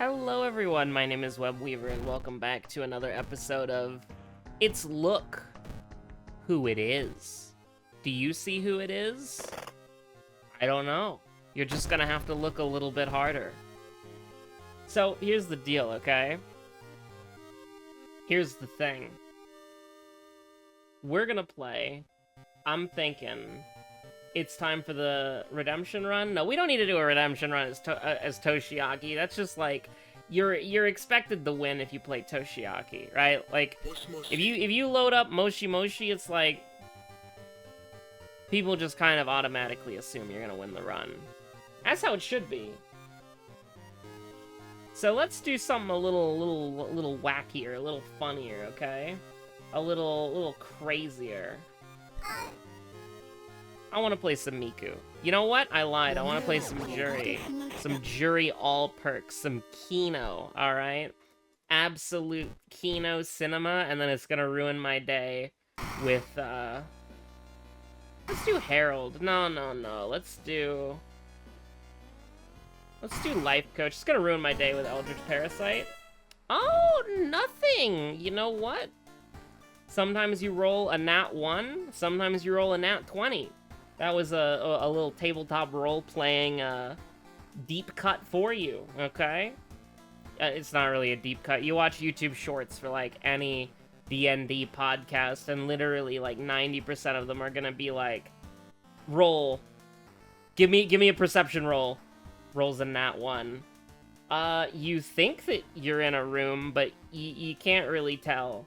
Hello everyone, my name is Webweaver and welcome back to another episode of It's Look Who It Is. Do you see who it is? I don't know. You're just gonna have to look a little bit harder. So, here's the deal, okay? Here's the thing. We're gonna play, I'm thinking, it's time for the redemption run. No, we don't need to do a redemption run as Toshiaki. That's just like you're expected to win if you play Toshiaki, right? Like if you load up Moshi Moshi, it's like people just kind of automatically assume you're gonna win the run. That's how it should be. So let's do something a little wackier, a little funnier, okay? A little crazier. I want to play some Miku. You know what? I lied. I want to play some Jury. Some Jury all perks. Some Kino, alright? Absolute Kino cinema, and then it's gonna ruin my day with, let's do Herald. No. Let's do Life Coach. It's gonna ruin my day with Eldritch Parasite. Oh, nothing! You know what? Sometimes you roll a nat 1, sometimes you roll a nat 20. That was a little tabletop role-playing deep cut for you, okay? It's not really a deep cut. You watch YouTube shorts for, like, any D&D podcast, and literally, like, 90% of them are gonna be like, roll. Give me a perception roll. Rolls a nat 1. You think that you're in a room, but you can't really tell.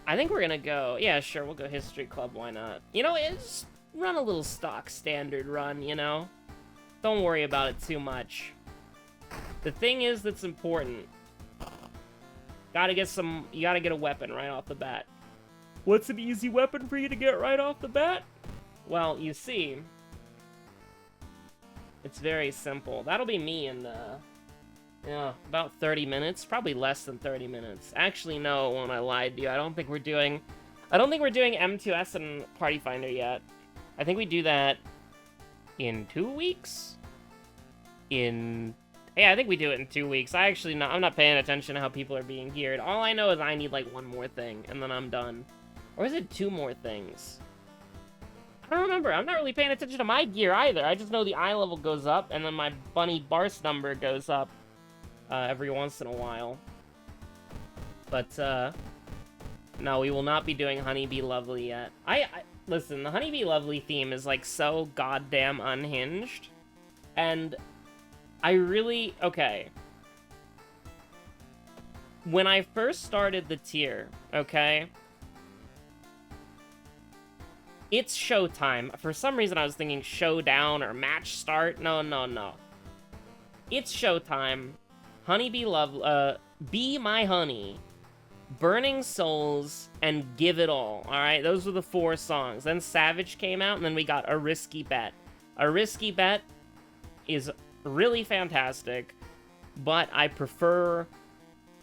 I think we're gonna go, yeah, sure, we'll go History Club, why not? You know, just run a little stock standard run, you know? Don't worry about it too much. The thing is that's important. You gotta get a weapon right off the bat. What's an easy weapon for you to get right off the bat? Well, you see, it's very simple. That'll be me in yeah, about 30 minutes, probably less than 30 minutes. Actually, no, when I lied to you, I don't think we're doing M2S and Party Finder yet. I think we do that in 2 weeks? Yeah, I think we do it in 2 weeks. I'm not paying attention to how people are being geared. All I know is I need, like, one more thing, and then I'm done. Or is it 2 more things? I don't remember. I'm not really paying attention to my gear either. I just know the eye level goes up, and then my bunny Barst number goes up. Every once in a while. But, no, we will not be doing Honeybee Lovely yet. Listen, the Honeybee Lovely theme is, like, so goddamn unhinged. And okay. When I first started the tier, okay? It's showtime. For some reason, I was thinking showdown or match start. No. It's showtime. Honeybee Love, Be My Honey, Burning Souls, and Give It All, alright? Those were the 4 songs. Then Savage came out, and then we got A Risky Bet. A Risky Bet is really fantastic, but I prefer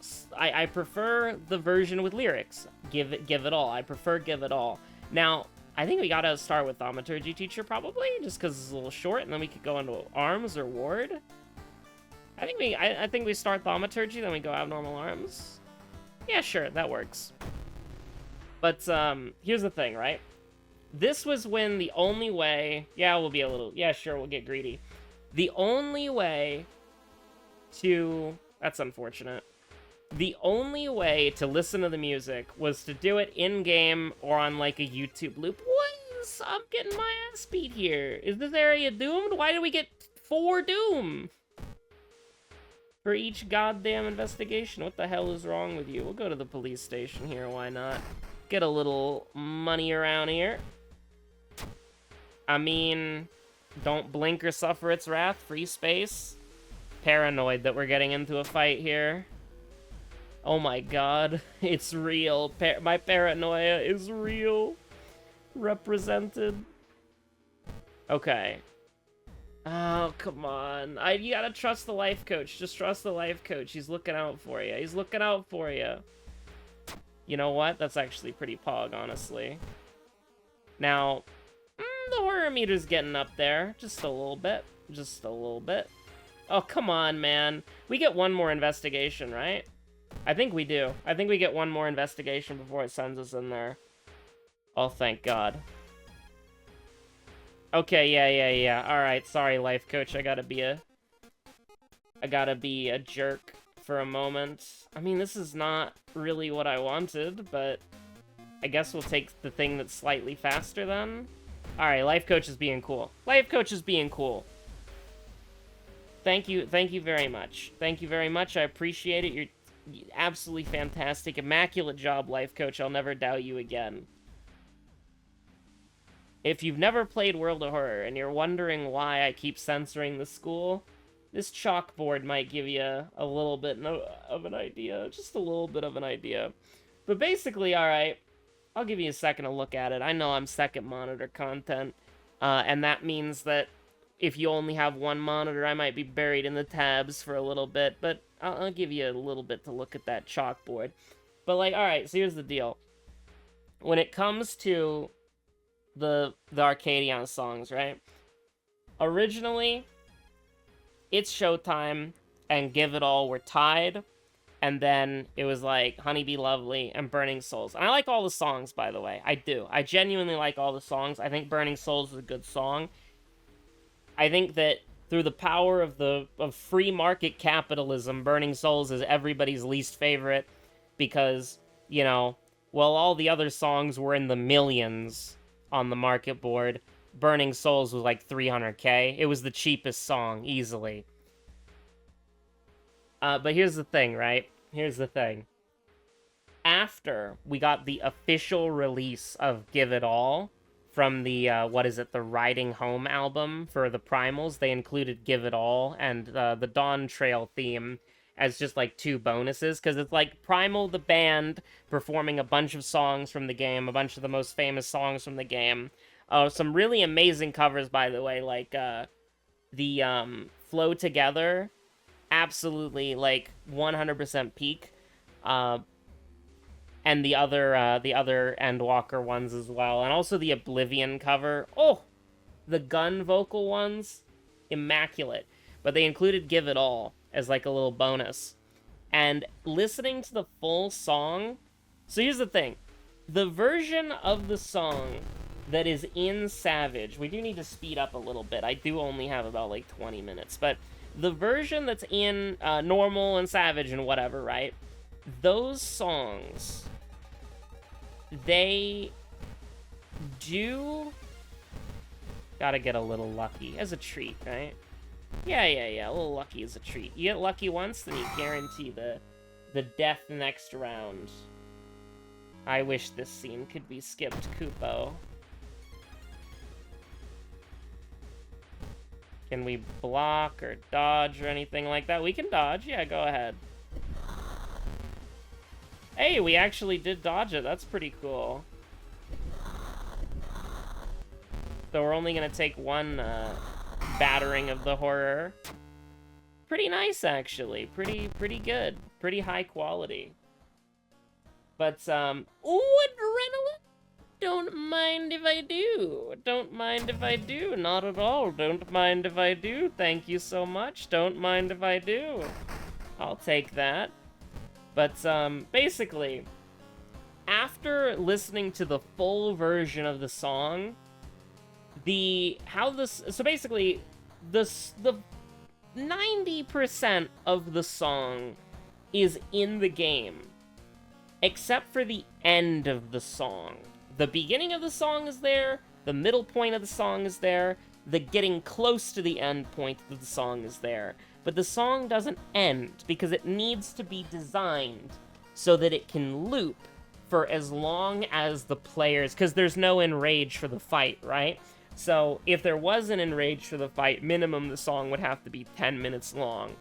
the version with lyrics. Give It All. I prefer Give It All. Now, I think we gotta start with Thaumaturgy Teacher, probably, just because it's a little short, and then we could go into Arms or Ward. I think we start Thaumaturgy, then we go Abnormal Arms. Yeah, sure, that works. But, here's the thing, right? This was when the only way... Yeah, we'll get greedy. The only way to... That's unfortunate. The only way to listen to the music was to do it in-game or on, like, a YouTube loop. I'm getting my ass beat here. Is this area doomed? Why do we get 4 doom? For each goddamn investigation. What the hell is wrong with you? We'll go to the police station here, why not? Get a little money around here. I mean, don't blink or suffer its wrath. Free space. Paranoid that we're getting into a fight here. Oh my god. It's real. My paranoia is real. Represented. Okay. Oh, come on. You gotta trust the life coach. Just trust the life coach. He's looking out for you. He's looking out for you. You know what? That's actually pretty pog, honestly. Now, The horror meter's getting up there. Just a little bit. Just a little bit. Oh, come on, man. We get one more investigation, right? I think we do. I think we get one more investigation before it sends us in there. Oh, thank God. Okay, yeah. Alright, sorry, life coach. I gotta be a jerk for a moment. I mean, this is not really what I wanted, but I guess we'll take the thing that's slightly faster then. Alright, life coach is being cool. Life coach is being cool. Thank you very much. Thank you very much, I appreciate it. You're absolutely fantastic. Immaculate job, life coach. I'll never doubt you again. If you've never played World of Horror and you're wondering why I keep censoring the school, this chalkboard might give you a little bit of an idea. Just a little bit of an idea. But basically, alright, I'll give you a second to look at it. I know I'm second monitor content, and that means that if you only have one monitor, I might be buried in the tabs for a little bit, but I'll give you a little bit to look at that chalkboard. But, like, alright, so here's the deal. When it comes to the Arcadian songs, right? Originally, It's Showtime and Give It All were tied, and then it was like Honey Be Lovely and Burning Souls. And I like all the songs, by the way. I do. I genuinely like all the songs. I think Burning Souls is a good song. I think that through the power of free market capitalism, Burning Souls is everybody's least favorite because, you know, while all the other songs were in the millions on the market board, Burning Souls was like 300k. It was the cheapest song, easily. But here's the thing, right? Here's the thing. After we got the official release of Give It All from the, the Riding Home album for the Primals, they included Give It All and the Dawn Trail theme as just, like, 2 bonuses, because it's, like, Primal the band performing a bunch of songs from the game, a bunch of the most famous songs from the game. Some really amazing covers, by the way, like, the, Flow Together, absolutely, like, 100% peak, and the other Endwalker ones as well, and also the Oblivion cover. Oh! The gun vocal ones, immaculate. But they included Give It All as, like, a little bonus. And listening to the full song... So here's the thing. The version of the song that is in Savage... We do need to speed up a little bit. I do only have about, like, 20 minutes. But the version that's in Normal and Savage and whatever, right? Those songs... They do... Gotta get a little lucky. As a treat, right? Yeah. A little lucky is a treat. You get lucky once, then you guarantee the death next round. I wish this scene could be skipped, Kupo. Can we block or dodge or anything like that? We can dodge. Yeah, go ahead. Hey, we actually did dodge it. That's pretty cool. So we're only gonna take one battering of the horror. Pretty nice, actually. Pretty good. Pretty high quality. But, ooh, adrenaline! Don't mind if I do. Don't mind if I do. Not at all. Don't mind if I do. Thank you so much. Don't mind if I do. I'll take that. But, basically, after listening to the full version of the song, the 90% of the song is in the game, except for the end of the song. The beginning of the song is there, the middle point of the song is there, the getting close to the end point of the song is there. But the song doesn't end, because it needs to be designed so that it can loop for as long as the players... Because there's no enrage for the fight, right? So if there was an enrage for the fight, minimum the song would have to be 10 minutes long.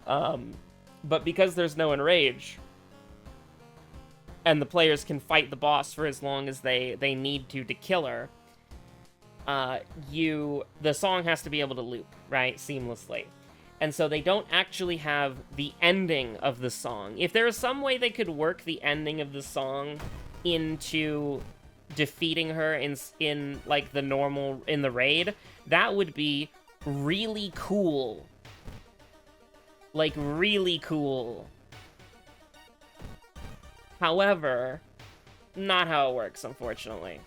But because there's no enrage, and the players can fight the boss for as long as they need to kill her, the song has to be able to loop, right, seamlessly. And so they don't actually have the ending of the song. If there was some way they could work the ending of the song into defeating her in like the normal, in the raid, that would be really cool. Like, really cool. However, not how it works, unfortunately.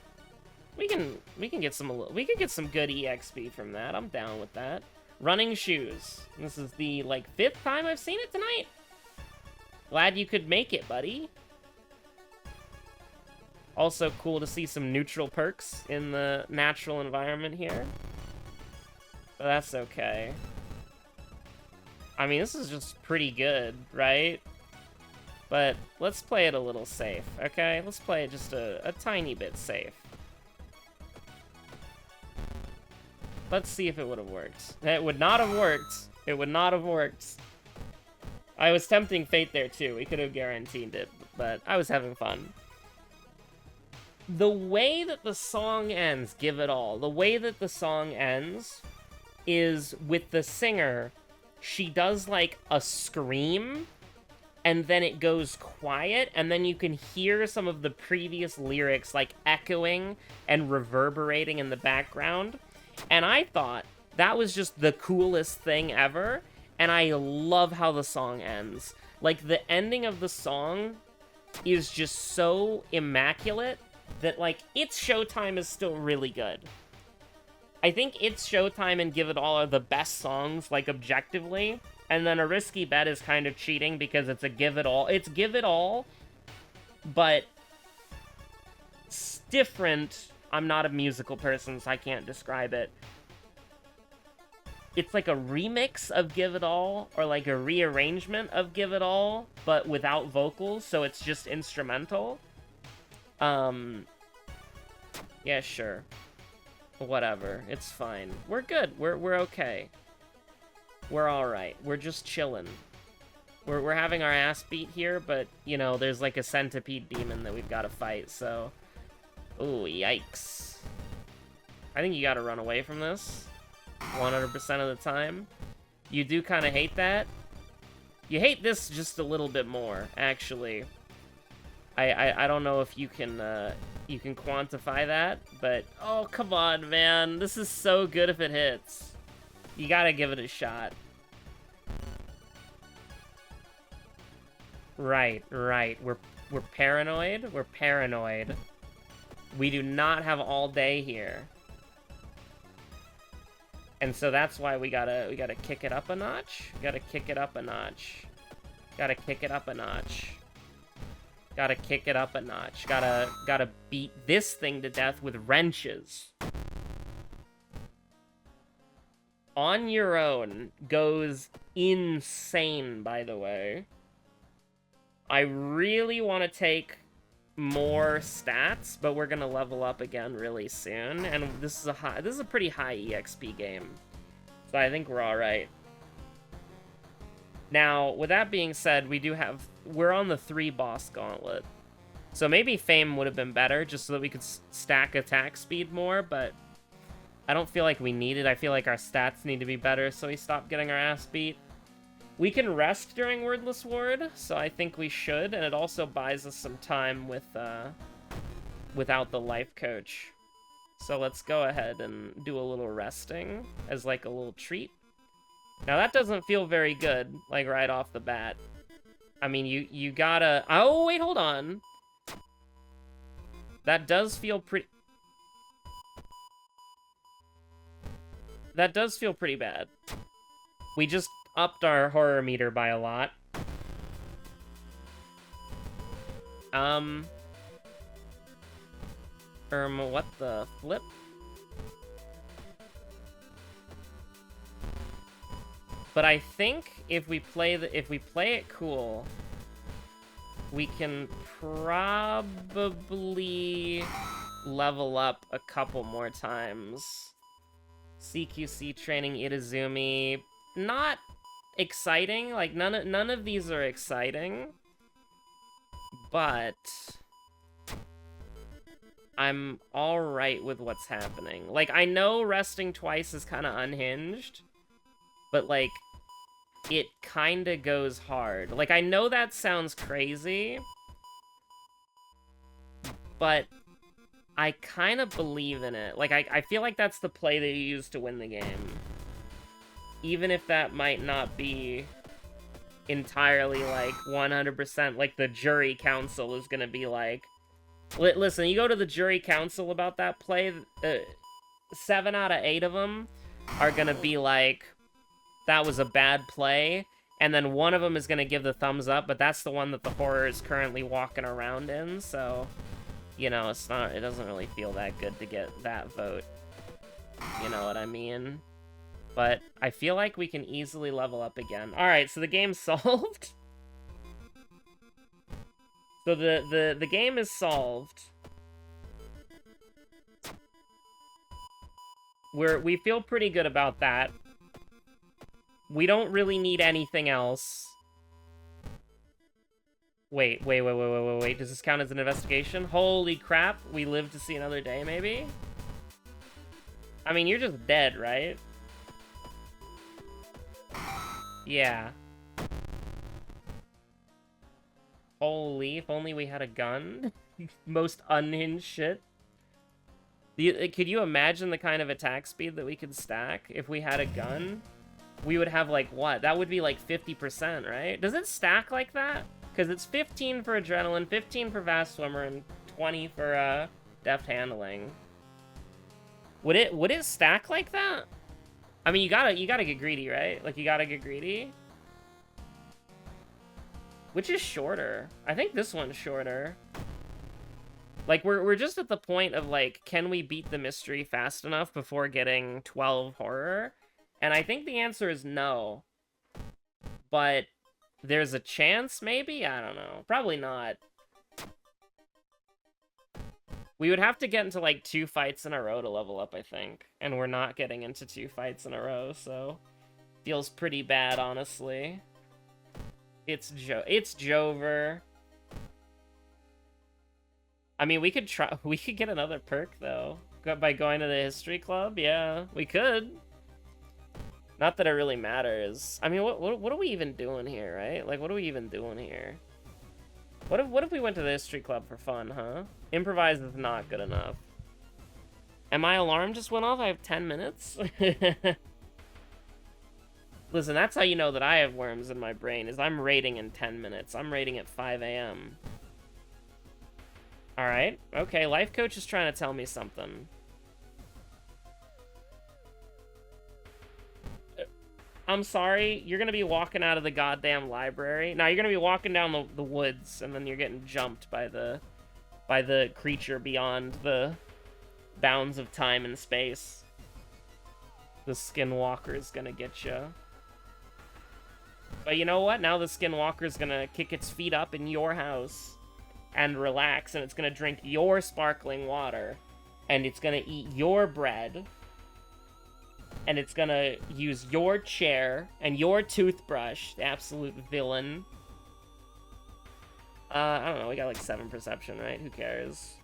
We can get some good EXP from that. I'm down with that. Running shoes. This is the like 5th time I've seen it tonight. Glad you could make it, buddy. Also cool to see some neutral perks in the natural environment here. But that's okay. I mean, this is just pretty good, right? But let's play it a little safe, okay? Let's play it just a tiny bit safe. Let's see if it would have worked. It would not have worked. It would not have worked. I was tempting fate there too. We could have guaranteed it, but I was having fun. The way that the song ends, Give It All, the way that the song ends is with the singer, she does like a scream, and then it goes quiet, and then you can hear some of the previous lyrics like echoing and reverberating in the background. And I thought that was just the coolest thing ever, and I love how the song ends. Like, the ending of the song is just so immaculate that, like, It's Showtime is still really good. I think It's Showtime and Give It All are the best songs, like, objectively, and then A Risky Bet is kind of cheating because it's a Give It All. It's Give It All, but it's different. I'm not a musical person, so I can't describe it. It's like a remix of Give It All, or like a rearrangement of Give It All, but without vocals, so it's just instrumental. Yeah, sure. Whatever, it's fine. We're good, we're okay. We're alright, we're just chilling. We're having our ass beat here, but, you know, there's like a centipede demon that we've got to fight, so... Ooh, yikes. I think you gotta run away from this 100% of the time. You do kind of hate that. You hate this just a little bit more, actually. I don't know if you can quantify that, but oh, come on, man. This is so good if it hits. You gotta give it a shot. Right. We're paranoid. We're paranoid. We do not have all day here. And so that's why we gotta kick it up a notch. Gotta kick it up a notch. Gotta kick it up a notch. Gotta kick it up a notch. Gotta beat this thing to death with wrenches. On Your Own goes insane, by the way. I really want to take more stats, but we're gonna level up again really soon, and this is a pretty high EXP game, so I think we're all right. Now, with that being said, we're on the 3 boss gauntlet, so maybe Fame would have been better just so that we could stack attack speed more, but I don't feel like we need it. I feel like our stats need to be better so we stop getting our ass beat. We can rest during Wordless Ward, so I think we should, and it also buys us some time without the life coach. So let's go ahead and do a little resting as like a little treat. Now that doesn't feel very good, like right off the bat. I mean, you gotta... Oh, wait, hold on. That does feel pretty... That does feel pretty bad. We just upped our horror meter by a lot. What the flip? But I think if we play it cool, we can probably level up a couple more times. CQC training Itazumi, not exciting. Like none of these are exciting, but I'm all right with what's happening. Like, I know resting twice is kind of unhinged, but like it kind of goes hard. Like, I know that sounds crazy, but I kind of believe in it. Like, I feel like that's the play that you use to win the game. Even if that might not be entirely, like, 100%. Like, the jury council is gonna be like... Listen, you go to the jury council about that play, 7 out of 8 of them are gonna be like, that was a bad play, and then one of them is gonna give the thumbs up, but that's the one that the horror is currently walking around in, so... You know, it doesn't really feel that good to get that vote. You know what I mean? But I feel like we can easily level up again. Alright, so the game's solved. So the game is solved. We feel pretty good about that. We don't really need anything else. Wait. Does this count as an investigation? Holy crap, we live to see another day, maybe? I mean, you're just dead, right? Yeah. Holy, if only we had a gun. Most unhinged shit. Could you imagine the kind of attack speed that we could stack if we had a gun? We would have, like, what? That would be, like, 50%, right? Does it stack like that? Because it's 15 for adrenaline, 15 for fast swimmer, and 20 for deft handling. Would it stack like that? I mean, you gotta get greedy, right? Like, you gotta get greedy. Which is shorter? I think this one's shorter. Like, we're just at the point of, like, can we beat the mystery fast enough before getting 12 horror? And I think the answer is no. But there's a chance, maybe? I don't know. Probably not. We would have to get into, like, 2 fights in a row to level up, I think. And we're not getting into 2 fights in a row, so... Feels pretty bad, honestly. It's Jover. I mean, we could get another perk, though. By going to the history club? Yeah, we could. Not that it really matters. I mean, what are we even doing here, right? Like, what are we even doing here? What if we went to the history club for fun, huh? Improvise is not good enough. And my alarm just went off? I have 10 minutes? Listen, that's how you know that I have worms in my brain, is I'm rating in 10 minutes. I'm rating at 5 a.m. Alright, okay, life coach is trying to tell me something. I'm sorry, you're gonna be walking out of the goddamn library. Now, you're gonna be walking down the woods, and then you're getting jumped by the creature beyond the bounds of time and space. The Skinwalker is gonna get you. But you know what? Now the Skinwalker is gonna kick its feet up in your house and relax, and it's gonna drink your sparkling water, and it's gonna eat your bread, and it's gonna use your chair and your toothbrush, the absolute villain. I don't know, we got like 7 perception, right? Who cares?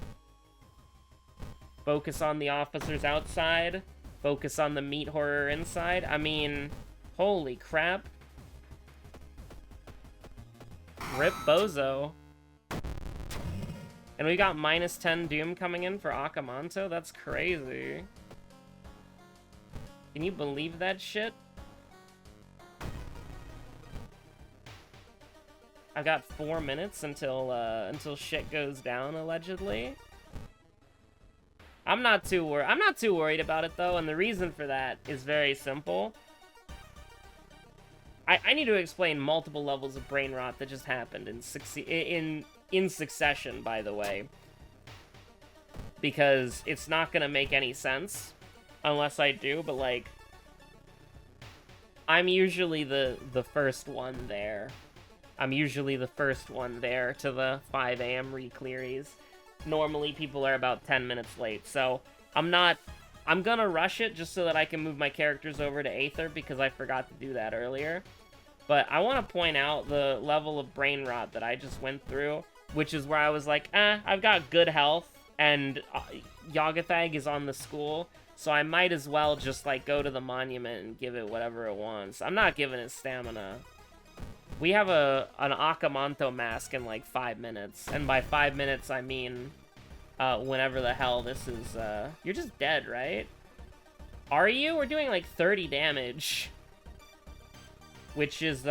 Focus on the officers outside. Focus on the meat horror inside. I mean, holy crap. Rip Bozo. And we got -10 Doom coming in for Akamanto? That's crazy. Can you believe that shit? I've got 4 minutes until shit goes down, allegedly. I'm not too worried about it, though, and the reason for that is very simple. I need to explain multiple levels of brain rot that just happened in succession, by the way. Because it's not gonna make any sense unless I do, but, like, I'm usually the first one there. I'm usually the first one there to the 5 a.m. re-clearies. Normally, people are about 10 minutes late, so I'm gonna rush it just so that I can move my characters over to Aether, because I forgot to do that earlier. But I want to point out the level of brain rot that I just went through, which is where I was like, I've got good health, and Yagathag is on the school, so I might as well just, like, go to the monument and give it whatever it wants. I'm not giving it stamina. We have an Akamanto mask in, like, 5 minutes, and by 5 minutes, I mean whenever the hell this is, You're just dead, right? Are you? We're doing, like, 30 damage. Which is,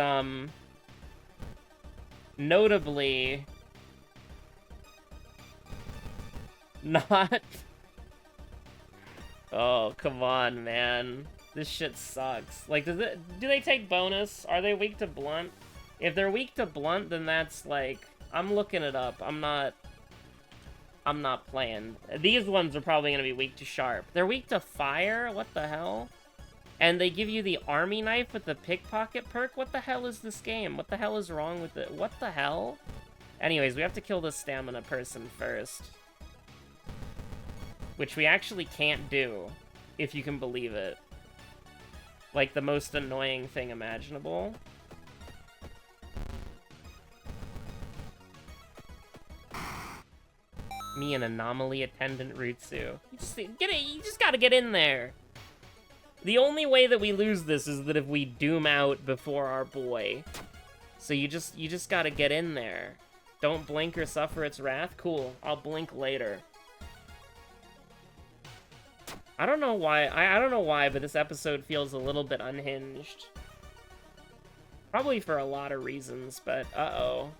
notably... not... Oh, come on, man. This shit sucks. Like, do they take bonus? Are they weak to blunt? If they're weak to blunt, then that's, like... I'm looking it up. I'm not playing. These ones are probably gonna be weak to sharp. They're weak to fire? What the hell? And they give you the army knife with the pickpocket perk? What the hell is this game? What the hell is wrong with it? What the hell? Anyways, we have to kill the stamina person first. Which we actually can't do, if you can believe it. Like, the most annoying thing imaginable. Me, an anomaly attendant Rutsu. You just gotta get in there. The only way that we lose this is that if we doom out before our boy. So you just gotta get in there. Don't blink or suffer its wrath? Cool, I'll blink later. I don't know why, I don't know why, but this episode feels a little bit unhinged. Probably for a lot of reasons, but uh-oh.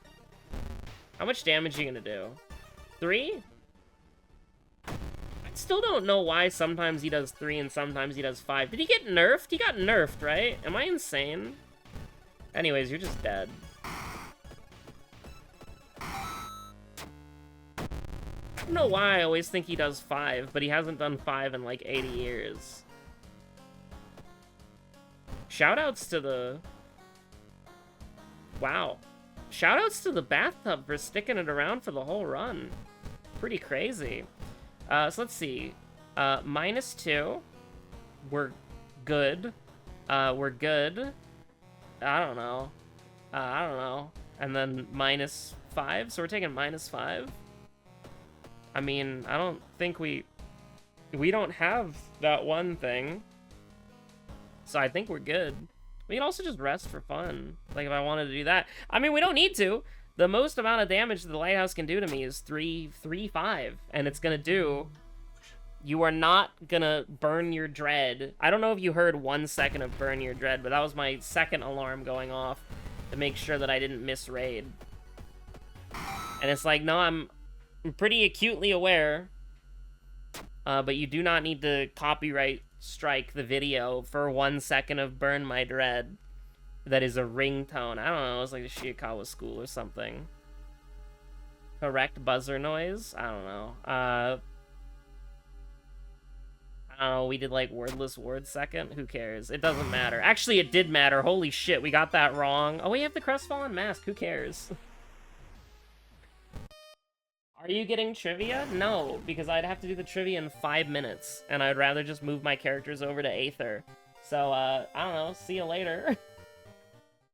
How much damage are you gonna do? 3? I still don't know why sometimes he does 3 and sometimes he does 5. Did he get nerfed? He got nerfed, right? Am I insane? Anyways, you're just dead. I don't know why I always think he does 5, but he hasn't done 5 in like 80 years. Shoutouts to the... Wow. Shoutouts to the bathtub for sticking it around for the whole run. Pretty crazy. So let's see. -2. We're good. We're good. I don't know. I don't know. And then -5, so we're taking -5. I mean, I don't think we don't have that one thing. So I think we're good. We can also just rest for fun. Like, if I wanted to do that. I mean, we don't need to. The most amount of damage the lighthouse can do to me is 3-5. And it's gonna do... You are not gonna burn your dread. I don't know if you heard 1 second of burn your dread, but that was my second alarm going off to make sure that I didn't miss raid. And it's like, no, I'm pretty acutely aware, but you do not need to copyright strike the video for 1 second of Burn My Dread. That is a ringtone. I don't know, it's like the Shiikawa school or something. Correct buzzer noise? I don't know. I don't know, we did like wordless word second? Who cares? It doesn't matter. Actually, it did matter. Holy shit, we got that wrong. Oh, we have the Crestfallen Mask. Who cares? Are you getting trivia? No, because I'd have to do the trivia in 5 minutes, and I'd rather just move my characters over to Aether. So, I don't know, see you later.